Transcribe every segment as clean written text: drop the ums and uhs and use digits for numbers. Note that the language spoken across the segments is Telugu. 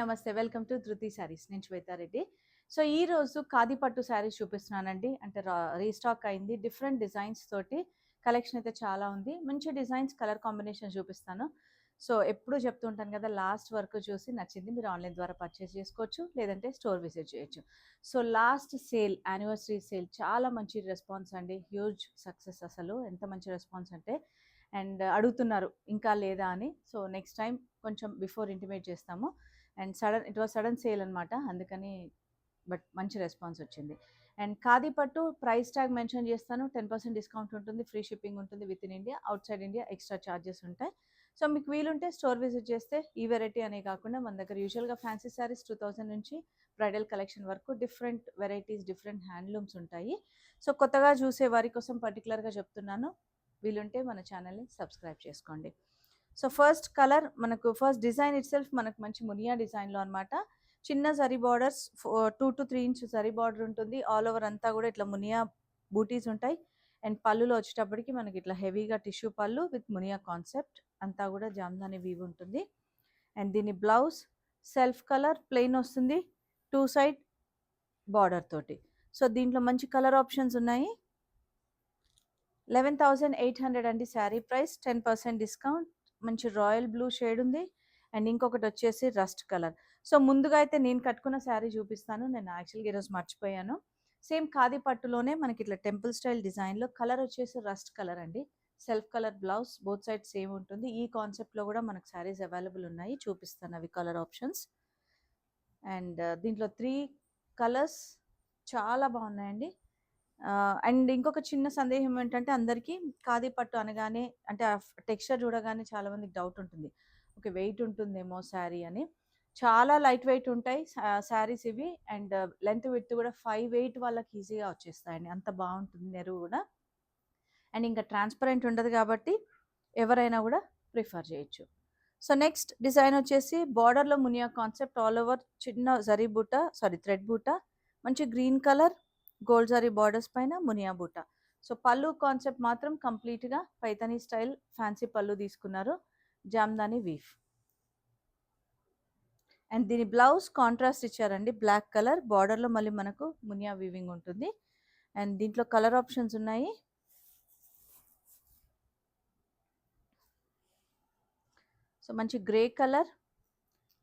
నమస్తే. వెల్కమ్ టు ధృతి శారీస్. నేను శ్వేతారెడ్డి. సో, ఈరోజు ఖాదీ పట్టు శారీస్ చూపిస్తున్నానండి. అంటే రీస్టాక్ అయింది. డిఫరెంట్ డిజైన్స్ తోటి కలెక్షన్ అయితే చాలా ఉంది. మంచి డిజైన్స్, కలర్ కాంబినేషన్స్ చూపిస్తాను. సో, ఎప్పుడూ చెప్తూ ఉంటాను కదా! లాస్ట్ వరకు చూసి నచ్చింది మీరు ఆన్‌లైన్ ద్వారా పర్చేస్ చేసుకోవచ్చు. లేదంటే స్టోర్ విజిట్ చేయొచ్చు. So, last sale, anniversary sale చాలా మంచి రెస్పాన్స్ అండి. హ్యూజ్ సక్సెస్ అసలు. ఎంత మంచి రెస్పాన్స్ అంటే అండ్ అడుగుతున్నారు ఇంకా లేదా అని. సో, నెక్స్ట్ టైమ్ కొంచెం బిఫోర్ ఇంటిమేట్ చేస్తాము. And it was sudden sale అనమాట. అందుకని బట్ మంచి రెస్పాన్స్ వచ్చింది. అండ్ ఖాదీ పట్టు ప్రైస్ ట్యాగ్ మెన్షన్ చేస్తాను. 10% డిస్కౌంట్ ఉంటుంది. ఫ్రీ షిప్పింగ్ ఉంటుంది with in India. Out side India extra charges ఉంటాయి. సో, మీకు వీలుంటే స్టోర్ విజిట్ చేస్తే ఈ వెరైటీ అనే కాకుండా మన దగ్గర యూజువల్‌గా ఫ్యాన్సీ శారీస్ 2000 నుంచి బ్రైడల్ కలెక్షన్ వరకు డిఫరెంట్ వెరైటీస్, డిఫరెంట్ హ్యాండ్లూమ్స్ ఉంటాయి. సో, కొత్తగా చూసే వారి కోసం పర్టిక్యులర్‌గా చెప్తున్నాను. వీలుంటే మన ఛానల్‌ని సబ్స్క్రైబ్ చేసుకోండి. సో, ఫస్ట్ కలర్ మనకు ఫస్ట్ డిజైన్ ఇట్‌సెల్ఫ్ మనకు మంచి మునియా డిజైన్‌లో అనమాట. చిన్న zari borders 2-3 inch zari border ఉంటుంది. ఆల్ ఓవర్ అంతా కూడా ఇట్లా మునియా బూటీస్ ఉంటాయి. అండ్ పళ్ళులో వచ్చేటప్పటికి మనకి ఇట్లా హెవీగా టిష్యూ పళ్ళు విత్ మునియా కాన్సెప్ట్. అంతా కూడా జామ్దాని వీవ్ ఉంటుంది. అండ్ దీని బ్లౌజ్ సెల్ఫ్ కలర్ ప్లెయిన్ వస్తుంది. 2 సైడ్ బార్డర్ తోటి. సో, దీంట్లో మంచి కలర్ ఆప్షన్స్ ఉన్నాయి. 11,800 అండి శారీ ప్రైస్. 10% డిస్కౌంట్. మంచి రాయల్ బ్లూ షేడ్ ఉంది. అండ్ ఇంకొకటి వచ్చేసి రస్ట్ కలర్. సో, ముందుగా అయితే నేను కట్టుకున్న శారీ చూపిస్తాను. నేను యాక్చువల్‌గా ఈరోజు మర్చిపోయాను. సేమ్ ఖాదీ పట్టులోనే మనకి ఇట్లా టెంపుల్ స్టైల్ డిజైన్‌లో కలర్ వచ్చేసి రస్ట్ కలర్ అండి. Self colour blouse both side same ఉంటుంది. ఈ కాన్సెప్ట్‌లో కూడా మనకు శారీస్ అవైలబుల్ ఉన్నాయి. చూపిస్తాను అవి కలర్ ఆప్షన్స్. అండ్ దీంట్లో 3 కలర్స్ చాలా బాగున్నాయండి. అండ్ ఇంకొక చిన్న సందేహం ఏంటంటే అందరికీ ఖాదీ పట్టు అనగానే అంటే ఆ టెక్స్చర్ చూడగానే చాలా మందికి డౌట్ ఉంటుంది. ఓకే, వెయిట్ ఉంటుందేమో శారీ అని. చాలా లైట్ వెయిట్ ఉంటాయి శారీస్ ఇవి. అండ్ లెంత్ విడ్త్ కూడా 5'8" వాళ్ళకి ఈజీగా వచ్చేస్తాయండి. అంత బాగుంటుంది నెరువు కూడా. అండ్ ఇంకా ట్రాన్స్పరెంట్ ఉండదు కాబట్టి ఎవరైనా కూడా ప్రిఫర్ చేయొచ్చు. సో, నెక్స్ట్ డిజైన్ వచ్చేసి బార్డర్లో మునియా కాన్సెప్ట్ ఆల్ ఓవర్ చిన్న జరీ బూట థ్రెడ్ బూట మంచి green colour gold zari borders పైన మునియా బూట. సో, పళ్ళు కాన్సెప్ట్ మాత్రం కంప్లీట్‌గా పైథానీ స్టైల్ ఫ్యాన్సీ పళ్ళు తీసుకున్నారు. జామ్దాని వీవ్. అండ్ దీని బ్లౌజ్ కాంట్రాస్ట్ ఇచ్చారండి. బ్లాక్ కలర్ బార్డర్లో మళ్ళీ మనకు మునియా వీవింగ్ ఉంటుంది. అండ్ దీంట్లో కలర్ ఆప్షన్స్ ఉన్నాయి. సో, మంచి గ్రే కలర్.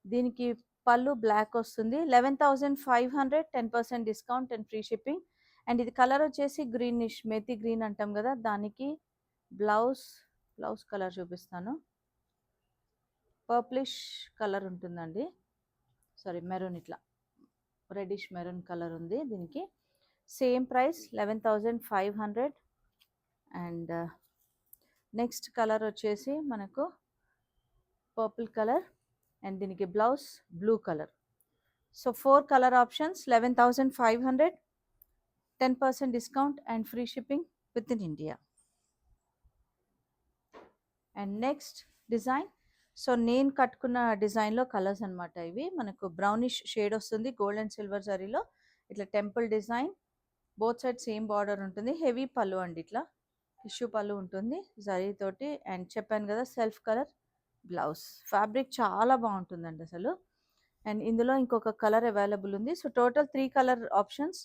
దీనికి పళ్ళు బ్లాక్ వస్తుంది. 11,500 10% discount and free shipping. And ఇది కలర్ వచ్చేసి గ్రీనిష్ మేతి గ్రీన్ అంటాం కదా, దానికి బ్లౌజ్ కలర్ చూపిస్తాను. పర్ప్లిష్ కలర్ ఉంటుందండి. సారీ, మెరూన్ ఇట్లా రెడ్డిష్ మెరూన్ కలర్ ఉంది దీనికి. Same price 11,500. And next colour వచ్చేసి మనకు పర్పుల్ కలర్ అండ్ దీనికి blouse blue colour. So, 4 colour options 11,500, 10% discount and free shipping with in India. And next design. So, నేను కట్టుకున్న డిజైన్లో కలర్స్ అనమాట ఇవి. మనకు బ్రౌనిష్ షేడ్ వస్తుంది గోల్డ్ అండ్ సిల్వర్ జరీలో. ఇట్లా temple design both side same border ఉంటుంది. హెవీ పళ్ళు అండి, ఇట్లా టిష్యూ పళ్ళు ఉంటుంది జరీతోటి. అండ్ చెప్పాను కదా సెల్ఫ్ కలర్ బ్లౌజ్. ఫ్యాబ్రిక్ చాలా బాగుంటుందండి అసలు. అండ్ ఇందులో ఇంకొక కలర్ అవైలబుల్ ఉంది. So, total 3 colour options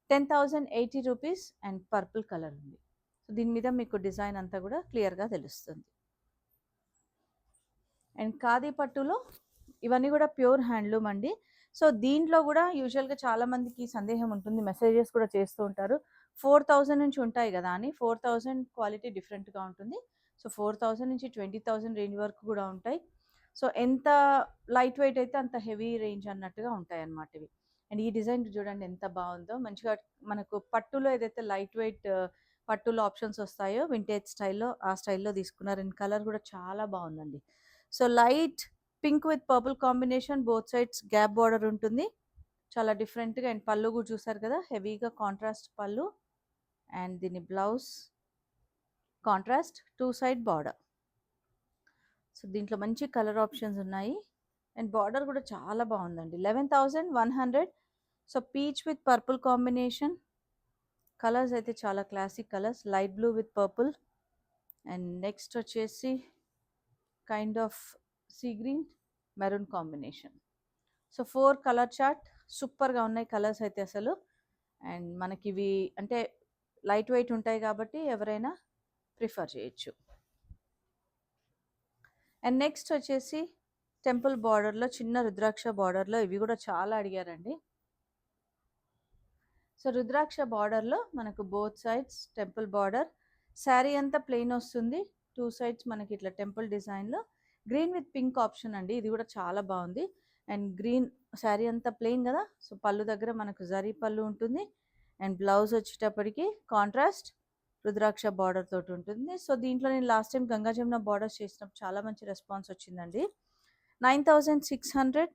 10,080 rupees. And purple colour ఉంది. సో, దీని మీద మీకు డిజైన్ అంతా కూడా క్లియర్గా తెలుస్తుంది. అండ్ ఖాదీ పట్టులో ఇవన్నీ కూడా ప్యూర్ హ్యాండ్లూమ్ అండి. సో, దీంట్లో కూడా యూజువల్గా చాలా మందికి సందేహం ఉంటుంది. మెసేజెస్ కూడా చేస్తూ ఉంటారు. 4,000 నుంచి ఉంటాయి కదా అని. 4,000 క్వాలిటీ డిఫరెంట్గా ఉంటుంది. సో, 4,000 నుంచి 20,000 రేంజ్ వరకు కూడా ఉంటాయి. సో, ఎంత లైట్ వెయిట్ అయితే అంత హెవీ రేంజ్ అన్నట్టుగా ఉంటాయి అన్నమాట ఇవి. అండ్ ఈ డిజైన్ చూడండి ఎంత బాగుందో. మంచిగా మనకు పట్టులో ఏదైతే లైట్ వెయిట్ పట్టులో ఆప్షన్స్ వస్తాయో వింటేజ్ స్టైల్లో ఆ స్టైల్లో తీసుకున్నారు. అండ్ కలర్ కూడా చాలా బాగుందండి. So, light pink with purple combination both sides gap border ఉంటుంది. చాలా డిఫరెంట్గా. అండ్ పళ్ళు కూడా చూసారు కదా, హెవీగా కాంట్రాస్ట్ పళ్ళు. అండ్ దీని blouse contrast 2 side border. So, దీంట్లో మంచి కలర్ ఆప్షన్స్ ఉన్నాయి. అండ్ బార్డర్ కూడా చాలా బాగుందండి. 11,100. So, peach with purple combination. Colours అయితే చాలా classic colours. Light blue with purple. And next వచ్చేసి kind of sea green maroon combination. So 4 colour chart సూపర్గా ఉన్నాయి కలర్స్ అయితే అసలు. అండ్ మనకి ఇవి అంటే లైట్ వెయిట్ ఉంటాయి కాబట్టి ఎవరైనా ప్రిఫర్ చేయొచ్చు. అండ్ నెక్స్ట్ వచ్చేసి టెంపుల్ బార్డర్లో చిన్న రుద్రాక్ష బార్డర్లో ఇవి కూడా చాలా అడిగారండి. సో రుద్రాక్ష బార్డర్లో మనకు both sides temple border, sari అంతా ప్లెయిన్ వస్తుంది, 2 సైడ్స్ మనకి ఇట్లా టెంపుల్ డిజైన్లో గ్రీన్ విత్ పింక్ ఆప్షన్ అండి. ఇది కూడా చాలా బాగుంది. అండ్ గ్రీన్ శారీ అంతా ప్లెయిన్ కదా, సో పళ్ళు దగ్గర మనకు జరీ పళ్ళు ఉంటుంది. అండ్ బ్లౌజ్ వచ్చేటప్పటికి కాంట్రాస్ట్ రుద్రాక్ష బార్డర్ తోటి ఉంటుంది. సో దీంట్లో నేను last time Ganga Jamuna borders చేసినప్పుడు చాలా మంచి రెస్పాన్స్ వచ్చిందండి. 9600,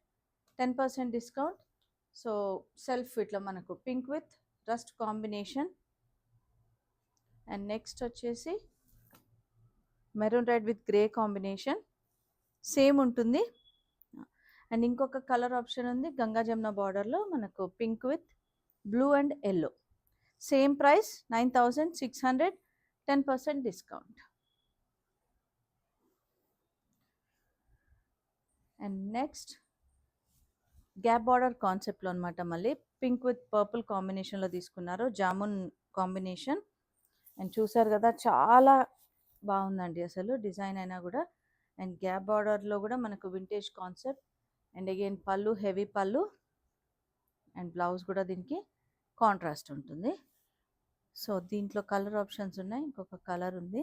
10% డిస్కౌంట్. సో సెల్ఫ్ ఇట్లా మనకు pink with rust combination. And next వచ్చేసి maroon red with grey combination same ఉంటుంది. అండ్ ఇంకొక కలర్ ఆప్షన్ ఉంది గంగా జమున బార్డర్లో మనకు pink with blue and yellow. Same price 9600, 10% discount. And next gap border కాన్సెప్ట్లో అనమాట. మళ్ళీ పింక్ విత్ పర్పుల్ కాంబినేషన్లో తీసుకున్నారు, జామున్ కాంబినేషన్. అండ్ చూసారు కదా చాలా బాగుందండి అసలు డిజైన్ అయినా కూడా. అండ్ గ్యాప్ బార్డర్లో కూడా మనకు వింటేజ్ కాన్సెప్ట్. అండ్ అగైన్ పళ్ళు హెవీ పళ్ళు అండ్ బ్లౌజ్ కూడా దీనికి కాంట్రాస్ట్ ఉంటుంది. సో దీంట్లో కలర్ ఆప్షన్స్ ఉన్నాయి. ఇంకొక కలర్ ఉంది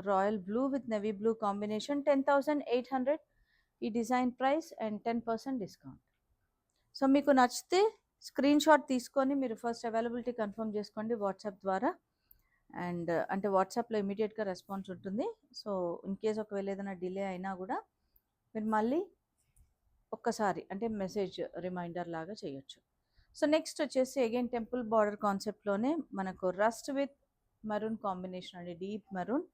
royal blue with navy blue combination, 10,800 ఈ design price and 10% discount. So మీకు నచ్చితే స్క్రీన్ షాట్ తీసుకొని మీరు ఫస్ట్ అవైలబిలిటీ కన్ఫర్మ్ చేసుకోండి వాట్సాప్ ద్వారా. అండ్ అంటే వాట్సాప్లో ఇమీడియట్గా రెస్పాన్స్ ఉంటుంది. సో ఇన్ కేస్ ఒకవేళ ఏదైనా డిలే అయినా కూడా మీరు మళ్ళీ ఒక్కసారి అంటే మెసేజ్ రిమైండర్ లాగా చేయొచ్చు. సో నెక్స్ట్ వచ్చేసి అగైన్ టెంపుల్ బార్డర్ కాన్సెప్ట్లోనే మనకు రస్ట్ విత్ మెరూన్ కాంబినేషన్ అండి, deep maroon.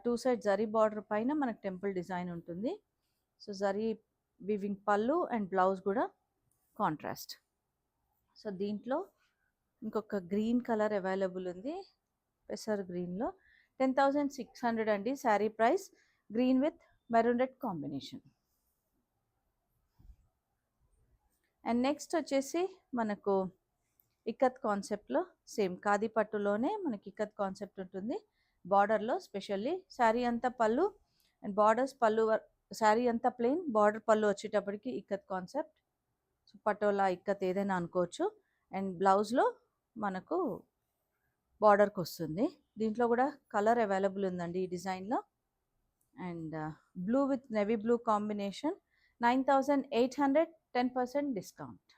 2 side zari border పైన మనకు టెంపుల్ డిజైన్ ఉంటుంది. సో జరీ వివింగ్ పళ్ళు అండ్ బ్లౌజ్ కూడా కాంట్రాస్ట్. సో దీంట్లో ఇంకొక గ్రీన్ కలర్ అవైలబుల్ ఉంది పెసర్ గ్రీన్లో, 10,600 అండి sari price, green with maroon red combination. And next వచ్చేసి మనకు ఇక్కత్ కాన్సెప్ట్లో సేమ్ ఖాదీ పట్టులోనే మనకి ఇక్కత్ కాన్సెప్ట్ ఉంటుంది. బార్డర్లో స్పెషల్లీ శారీ అంతా పళ్ళు అండ్ బార్డర్స్ పళ్ళు, శారీ అంతా ప్లెయిన్, బార్డర్ పళ్ళు వచ్చేటప్పటికి ఇక్కత్ కాన్సెప్ట్. సో పటోలా ఇక్కత్ ఏదైనా అనుకోవచ్చు. అండ్ బ్లౌజ్లో మనకు బార్డర్కి వస్తుంది. దీంట్లో కూడా కలర్ అవైలబుల్ ఉందండి ఈ డిజైన్లో. And blue with navy blue combination, 9,800, 10% discount.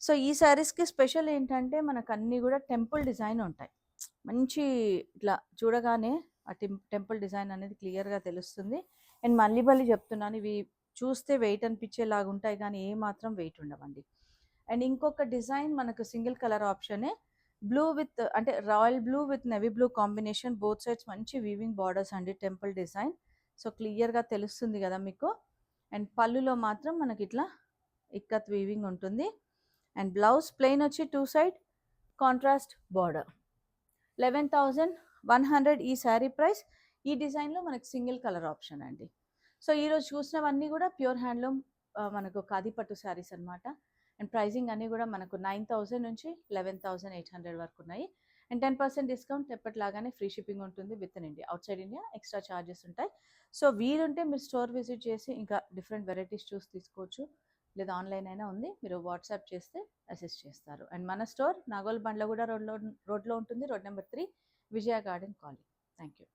So ఈ శారీస్కి స్పెషల్ ఏంటంటే మనకు అన్నీ కూడా టెంపుల్ డిజైన్ ఉంటాయి. మంచి ఇట్లా చూడగానే ఆ టెంపుల్ డిజైన్ అనేది క్లియర్గా తెలుస్తుంది. అండ్ మళ్ళీ మళ్ళీ చెప్తున్నాను, ఇవి చూస్తే వెయిట్ అనిపించేలాగా ఉంటాయి కానీ ఏ మాత్రం వెయిట్ ఉండవండి. అండ్ ఇంకొక డిజైన్ మనకు సింగిల్ కలర్ ఆప్షనే, బ్లూ విత్ అంటే royal blue with navy blue combination, both sides మంచి వీవింగ్ బార్డర్స్ అండి, టెంపుల్ డిజైన్. సో క్లియర్గా తెలుస్తుంది కదా మీకు. అండ్ పళ్ళులో మాత్రం మనకి ఇట్లా ఇక్కత్ వీవింగ్ ఉంటుంది. అండ్ బ్లౌజ్ ప్లెయిన్ వచ్చి 2 సైడ్ కాంట్రాస్ట్ బార్డర్, 11,100 ఈ శారీ ప్రైస్. ఈ డిజైన్లో మనకు సింగిల్ కలర్ ఆప్షన్ అండి. సో ఈరోజు చూసినవన్నీ కూడా ప్యూర్ హ్యాండ్లూమ్ మనకు ఖాదీ పట్టు శారీస్ అనమాట. అండ్ ప్రైజింగ్ అన్నీ కూడా మనకు 9,000 నుంచి 11,800 వరకు ఉన్నాయి. అండ్ 10% డిస్కౌంట్ ఎప్పటిలాగానే ఫ్రీ షిప్పింగ్ ఉంటుంది with in India. Out side India extra charges ఉంటాయి. సో వీలుంటే మీరు స్టోర్ విజిట్ చేసి ఇంకా డిఫరెంట్ వెరైటీస్ చూసి తీసుకోవచ్చు, లేదా ఆన్లైన్ అయినా ఉంది, మీరు వాట్సాప్ చేస్తే అసిస్ట్ చేస్తారు. అండ్ మన స్టోర్ నాగోల్ బండ్లగూడ రోడ్లో ఉంటుంది, road number 3, Vijaya garden colony. Thank you.